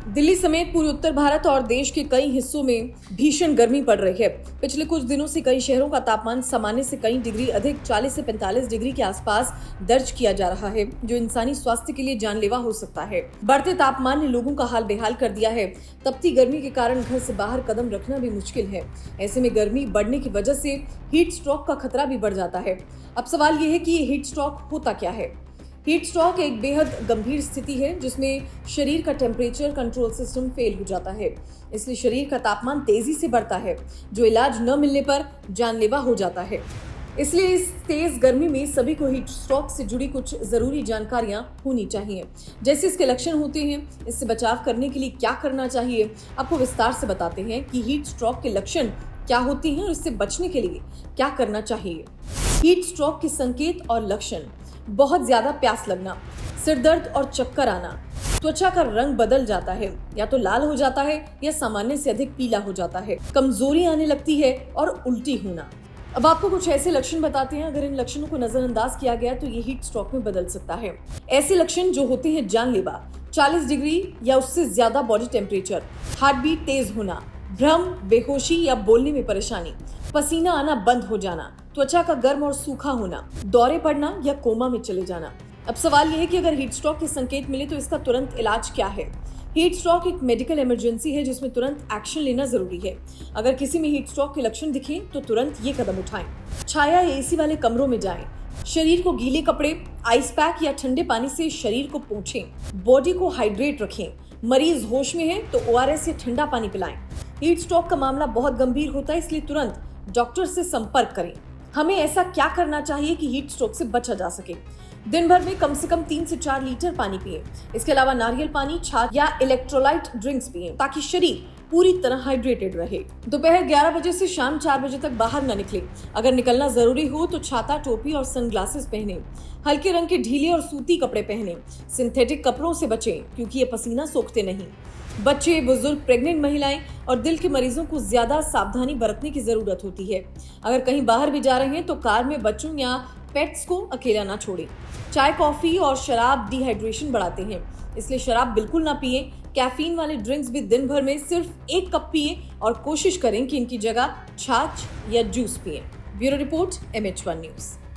दिल्ली समेत पूरे उत्तर भारत और देश के कई हिस्सों में भीषण गर्मी पड़ रही है। पिछले कुछ दिनों से कई शहरों का तापमान सामान्य से कई डिग्री अधिक 40 से 45 डिग्री के आसपास दर्ज किया जा रहा है, जो इंसानी स्वास्थ्य के लिए जानलेवा हो सकता है। बढ़ते तापमान ने लोगों का हाल बेहाल कर दिया है। तपती गर्मी के कारण घर से बाहर कदम रखना भी मुश्किल है। ऐसे में गर्मी बढ़ने की वजह से हीट स्ट्रोक का खतरा भी बढ़ जाता है। अब सवाल ये है कि ये हीट स्ट्रोक होता क्या है। हीट स्ट्रोक एक बेहद गंभीर स्थिति है जिसमें शरीर का टेम्परेचर कंट्रोल सिस्टम फेल हो जाता है। इसलिए शरीर का तापमान तेजी से बढ़ता है, जो इलाज न मिलने पर जानलेवा हो जाता है। इसलिए इस तेज गर्मी में सभी को हीट स्ट्रोक से जुड़ी कुछ जरूरी जानकारियां होनी चाहिए। जैसे इसके लक्षण होते हैं, इससे बचाव करने के लिए क्या करना चाहिए, आपको विस्तार से बताते हैं कि हीट स्ट्रोक के लक्षण क्या होते हैं और इससे बचने के लिए क्या करना चाहिए। हीट स्ट्रोक के संकेत और लक्षण: बहुत ज्यादा प्यास लगना, सिर दर्द और चक्कर आना, त्वचा का रंग बदल जाता है, या तो लाल हो जाता है या सामान्य से अधिक पीला हो जाता है, कमजोरी आने लगती है और उल्टी होना। अब आपको कुछ ऐसे लक्षण बताते हैं, अगर इन लक्षणों को नजरअंदाज किया गया तो ये हीट स्ट्रोक में बदल सकता है। ऐसे लक्षण जो होते हैं जानलेवा: 40 डिग्री या उससे ज्यादा बॉडी टेम्परेचर, हार्ट बीट तेज होना, भ्रम, बेहोशी या बोलने में परेशानी, पसीना आना बंद हो जाना, त्वचा का गर्म और सूखा होना, दौरे पड़ना या कोमा में चले जाना। अब सवाल यह है कि अगर हीट स्ट्रोक के संकेत मिले तो इसका तुरंत इलाज क्या है। हीट स्ट्रोक एक मेडिकल इमरजेंसी है जिसमें तुरंत एक्शन लेना जरूरी है। अगर किसी में हीट स्ट्रोक के लक्षण दिखें तो तुरंत ये कदम उठाएं। छाया या एसी वाले कमरों में जाएं। शरीर को गीले कपड़े, आइस पैक या ठंडे पानी से शरीर को पोंछें। बॉडी को हाइड्रेट रखें। मरीज होश में है तो ORS या ठंडा पानी पिलाएं। हीट स्ट्रोक का मामला बहुत गंभीर होता है, इसलिए तुरंत डॉक्टर से संपर्क करें। हमें ऐसा क्या करना चाहिए कि हीट स्ट्रोक से बचा जा सके। दिन भर में कम से कम 3 से 4 लीटर पानी पिएं। इसके अलावा नारियल पानी, छाछ या इलेक्ट्रोलाइट ड्रिंक्स पिएं ताकि शरीर पूरी तरह हाइड्रेटेड रहे। दोपहर 11 बजे से शाम 4 बजे तक बाहर न निकलें। अगर निकलना जरूरी हो तो छाता, टोपी और सनग्लासेस पहनें। हल्के रंग के ढीले और सूती कपड़े पहनें। सिंथेटिक कपड़ों से बचें क्योंकि ये पसीना सोखते नहीं। बच्चे, बुजुर्ग, प्रेग्नेंट महिलाएं और दिल के मरीजों को ज्यादा सावधानी बरतने की जरूरत होती है। अगर कहीं बाहर भी जा रहे हैं तो कार में बच्चों या पेट्स को अकेला ना छोड़ें। चाय, कॉफी और शराब डिहाइड्रेशन बढ़ाते हैं, इसलिए शराब बिल्कुल ना पिए। कैफीन वाले ड्रिंक्स भी दिन भर में सिर्फ 1 कप पिए और कोशिश करें कि इनकी जगह छाछ या जूस पिए। Bureau report, MH1 news.